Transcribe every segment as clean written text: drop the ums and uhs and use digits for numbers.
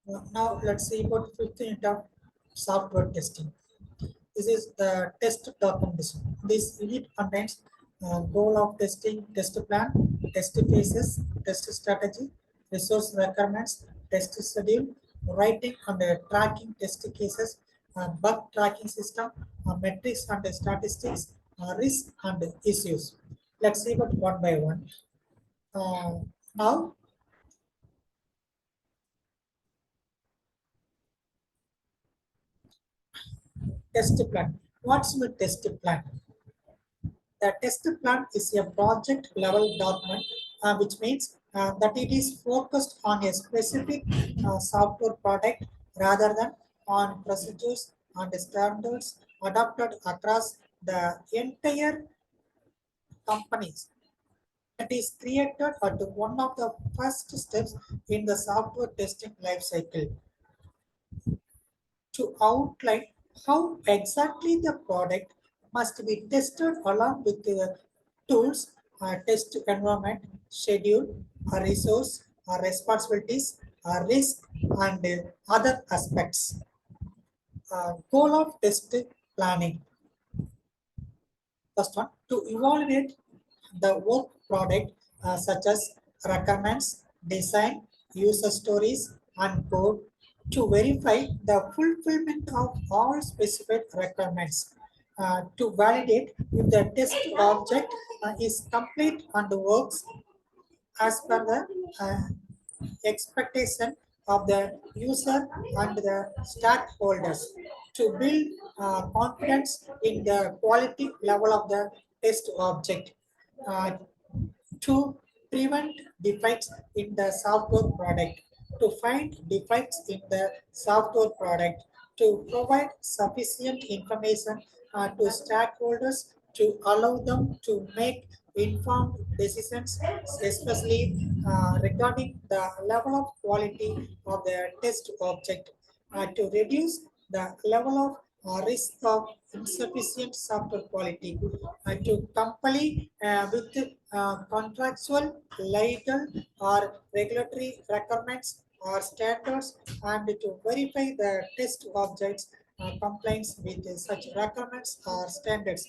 Now let's see about fifth unit of software testing. This is the test documentation. This unit contains goal of testing, test plan, test phases, test strategy, resource requirements, test schedule, writing and tracking test cases, bug tracking system, metrics and statistics, risk and issues. Let's see about one by one. Uh, Now test plan. What's the test plan? The test plan is a project level document, which means that it is focused on a specific software product rather than on procedures and standards adopted across the entire companies. That is created at one of the first steps in the software testing lifecycle to outline how exactly the product must be tested along with the tools, test environment, schedule, resource, responsibilities, risk, and other aspects. Goal of test planning. First one, to evaluate the work product such as requirements, design, user stories, and code to verify the fulfillment of all specified requirements. To validate if the test object is complete and works as per the expectation of the user and the stakeholders to build confidence in the quality level of the test object, uh, to prevent defects in the software product, to find defects in the software product, to provide sufficient information to stakeholders to allow them to make informed decisions, especially regarding the level of quality of the test object, to reduce the level of risk of insufficient software quality, to comply with contractual, legal, or regulatory requirements or standards, and to verify the test objects compliance with such requirements or standards,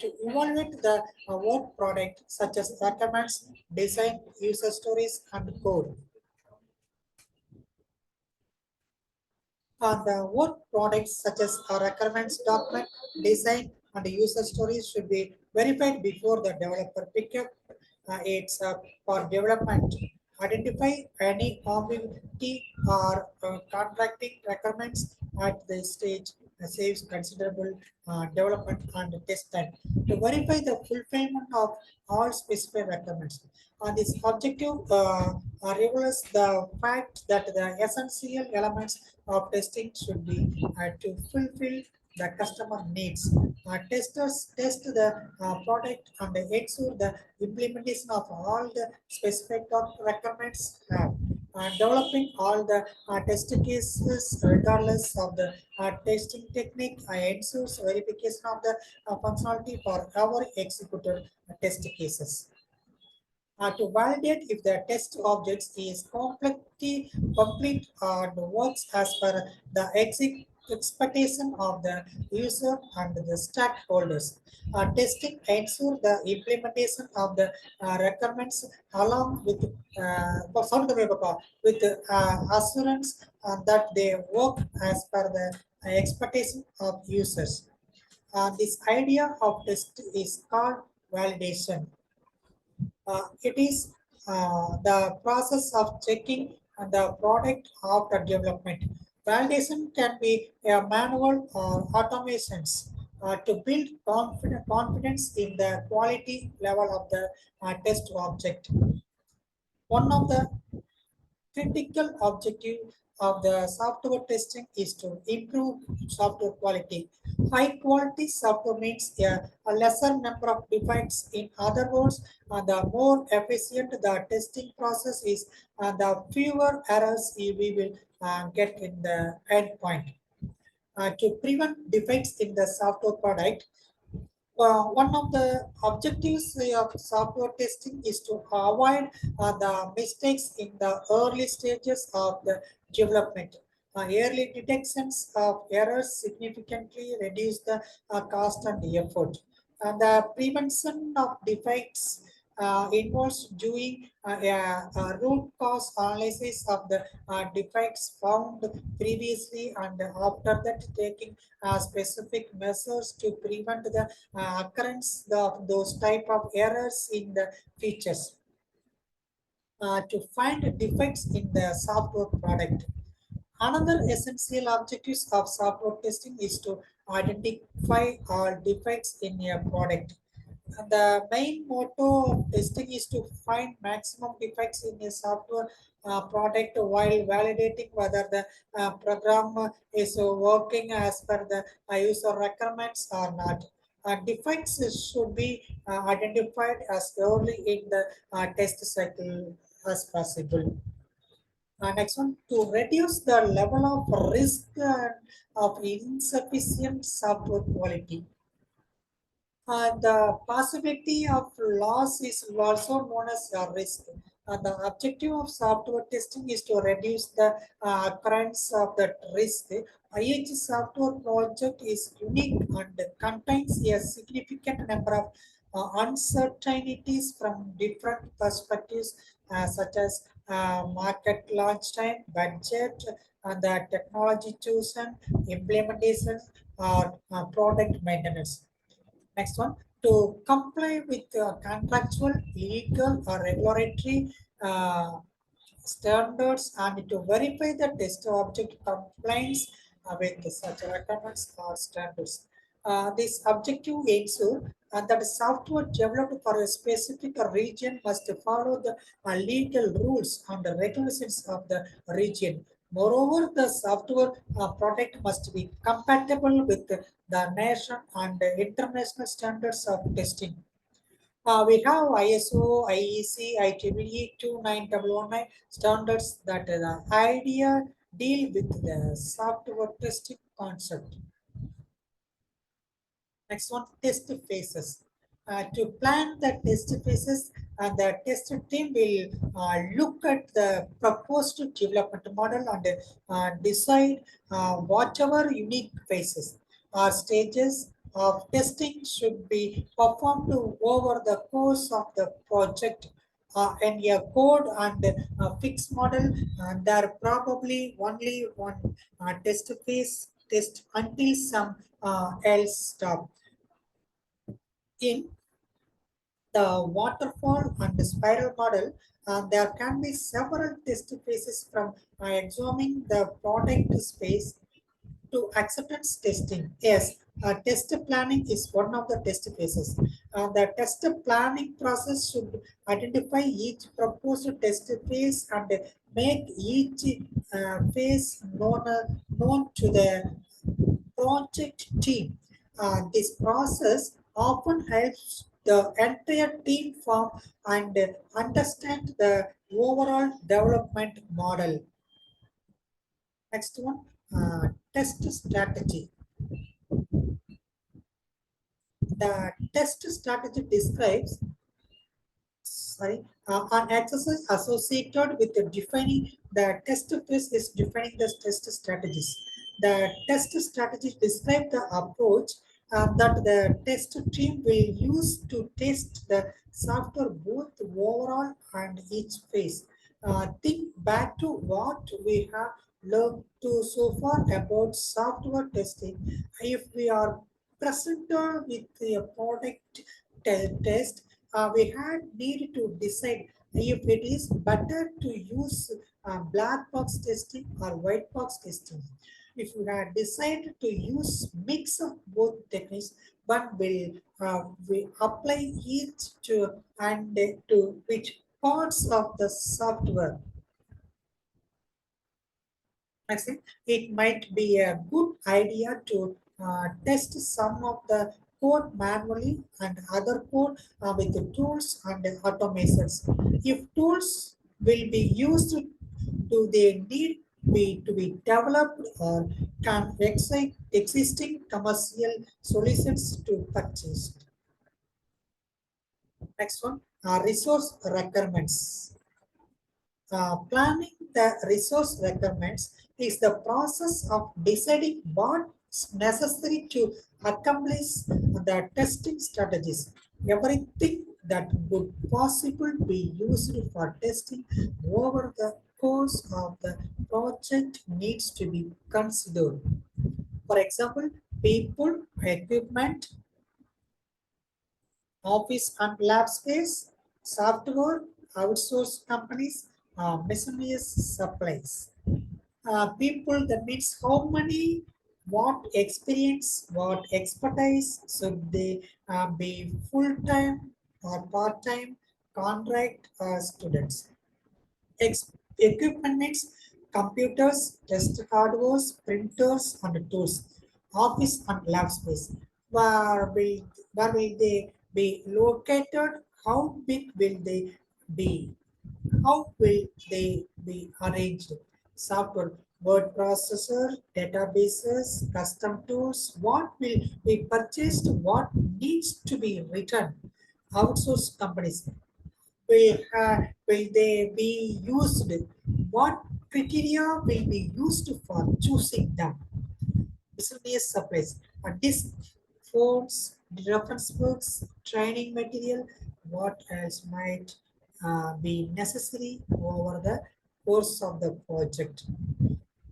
to evaluate the work product such as requirements, design, user stories, and code. The work products such as requirements document, design, and user stories should be verified before the developer pick up it's for development. Identify any ambiguity or contracting requirements at the stage saves considerable development and test time. To verify the fulfillment of all specified requirements. This objective reveals the fact that the essential elements of testing should be to fulfill the customer needs. Testers test the product and ensure the implementation of all the specific requirements have. Developing all the test cases regardless of the testing technique ensures verification of the functionality for our executed test cases. To validate if the test objects is complete and works as per the expectation of the user and the stakeholders. Testing ensure the implementation of the requirements along with assurance that they work as per the expectation of users. This idea of test is called validation. It is the process of checking the product after development. Validation can be a manual or automations to build confidence in the quality level of the test object. One of the critical objective of the software testing is to improve software quality. High quality software means a lesser number of defects. In other words, the more efficient the testing process is, the fewer errors we will get in the endpoint. To prevent defects in the software product, One of the objectives of software testing is to avoid the mistakes in the early stages of the development. Early detections of errors significantly reduce the cost and effort. And the prevention of defects involves doing a root cause analysis of the defects found previously and after that taking specific measures to prevent the occurrence of those type of errors in the features. To find defects in the software product. Another essential objective of software testing is to identify all defects in a product. The main motto of testing is to find maximum defects in a software product while validating whether the program is working as per the user requirements or not. Defects should be identified as early in the test cycle as possible. Next one, to reduce the level of risk of insufficient software quality. The possibility of loss is also known as a risk. The objective of software testing is to reduce the occurrence of that risk. Each software project is unique and contains a significant number of uncertainties from different perspectives, such as market launch time, budget, and the technology chosen, implementation, or product maintenance. Next one, to comply with contractual, legal, or regulatory standards and to verify the test object compliance with such requirements or standards. This objective ensure that the software developed for a specific region must follow the legal rules and the regulations of the region. Moreover, the software product must be compatible with the nation and international standards of testing. We have ISO, IEC, IEEE 29019 standards that the idea deal with the software testing concept. Next one, test phases. To plan the test phases, the test team will look at the proposed development model and decide whatever unique phases or stages of testing should be performed over the course of the project. And a code and a fixed model, and there are probably only one test phase test until some else stop. In the waterfall and the spiral model, there can be several test phases from examining the product space to acceptance testing. Yes, test planning is one of the test phases. The test planning process should identify each proposed test phase and make each phase known to the project team. This process often helps the entire team form and understand the overall development model. Next one, test strategy. The test strategy describes an exercise associated with the defining the test phase is defining the test strategies. The test strategies describe the approach that the test team will use to test the software both overall and each phase. Think back to what we have learned to so far about software testing. If we are presented with a product test, we had need to decide if it is better to use black box testing or white box testing. If we had decided to use mix of both techniques, but we apply each to and to which parts of the software. I think it might be a good idea to test some of the code manually and other code with the tools and the automations. If tools will be used, do they need to be developed or can existing commercial solutions to purchase? Next one, resource requirements. Planning the resource requirements is the process of deciding what's necessary to accomplish the testing strategies. Everything that would possibly be used for testing over the course of the project needs to be considered. For example, people, equipment, office and lab space, software, outsourced companies, miscellaneous supplies. People, that means how many, what experience, what expertise should they be full time or part time, contract students. Equipment means computers, test hardware, printers, and tools, office and lab space. Where will they be located? How big will they be? How will they be arranged? Software, word processor, databases, custom tools, what will be purchased, what needs to be written. Outsourced companies, will they be used? What criteria will be used for choosing them? Miscellaneous supplies, disk, phones, reference books, training material, what else might be necessary over the course of the project.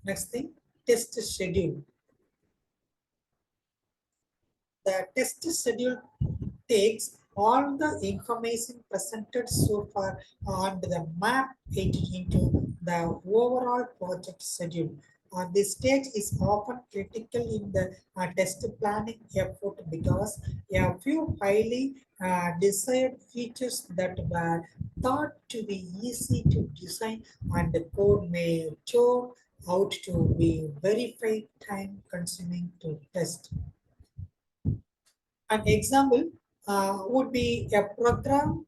Next thing, test schedule. The test schedule takes all the information presented so far and the map it into the overall project schedule. This stage is often critical in the test planning effort because a few highly desired features that were thought to be easy to design and the code may turn out to be very time consuming to test. An example would be a program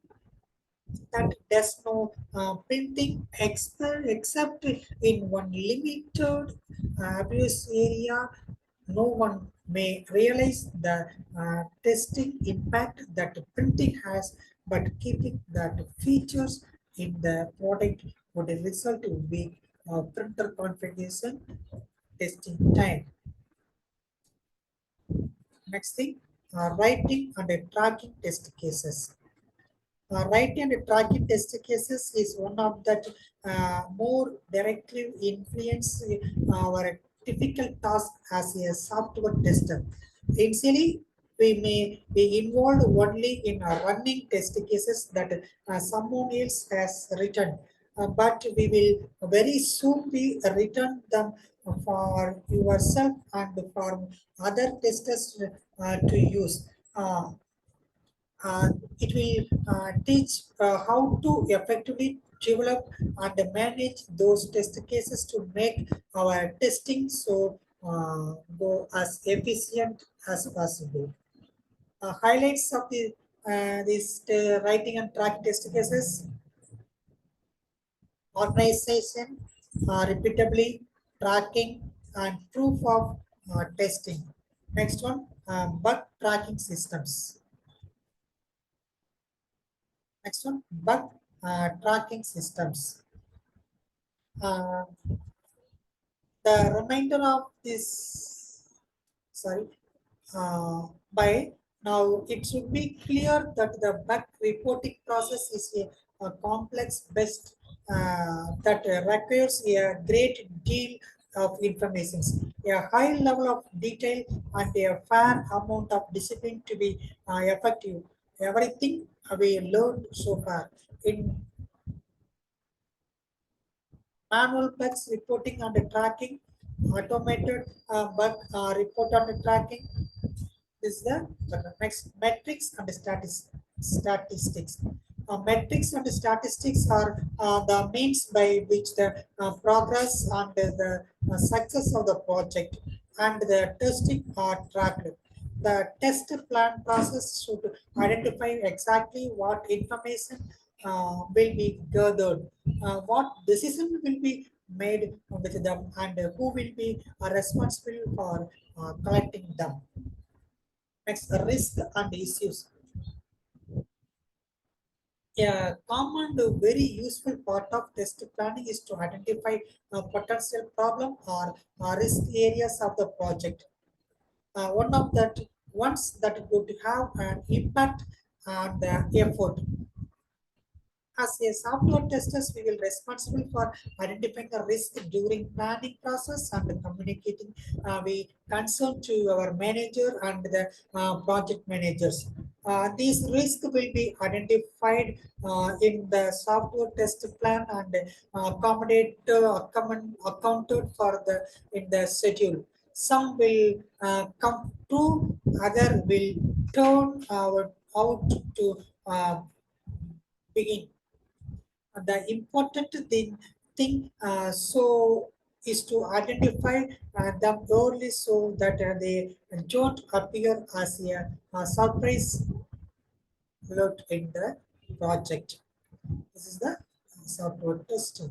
that does no printing except in one limited abuse area. No one may realize the testing impact that printing has, but keeping that features in the product would result in weak printer configuration testing time. Next thing, writing and tracking test cases. Writing and tracking test cases is one of that more directly influence our typical task as a software tester. Initially, we may be involved only in running test cases that someone else has written, but we will very soon be written them for yourself and for other testers to use. Uh, it will teach how to effectively develop and manage those test cases to make our testing so go as efficient as possible. Highlights of the this writing and track test cases: organization, repeatably, tracking, and proof of testing. Next one, bug tracking systems. Next one, bug tracking systems. Uh, the remainder of this, sorry, by now it should be clear that the bug reporting process is a complex best that requires a great deal of information, a high level of detail, and a fair amount of discipline to be effective. Everything we learned so far in manual bugs reporting and tracking, automated bug report and tracking. This is the next metrics and statistics. Metrics and statistics are the means by which the progress and the success of the project and the testing are tracked. The test plan process should identify exactly what information will be gathered, what decision will be made with them, and who will be responsible for collecting them. Next, risk and issues. A common, very useful part of test planning is to identify a potential problem or risk areas of the project. One of that ones that would have an impact on the effort. As a software testers, we will responsible for identifying the risk during planning process and communicating we concern to our manager and the project managers. These risks will be identified in the software test plan and accounted for the in the schedule. Some will come true, other will turn out to begin. The important thing is to identify them early so that they don't appear as a surprise alert in the project. This is the software testing.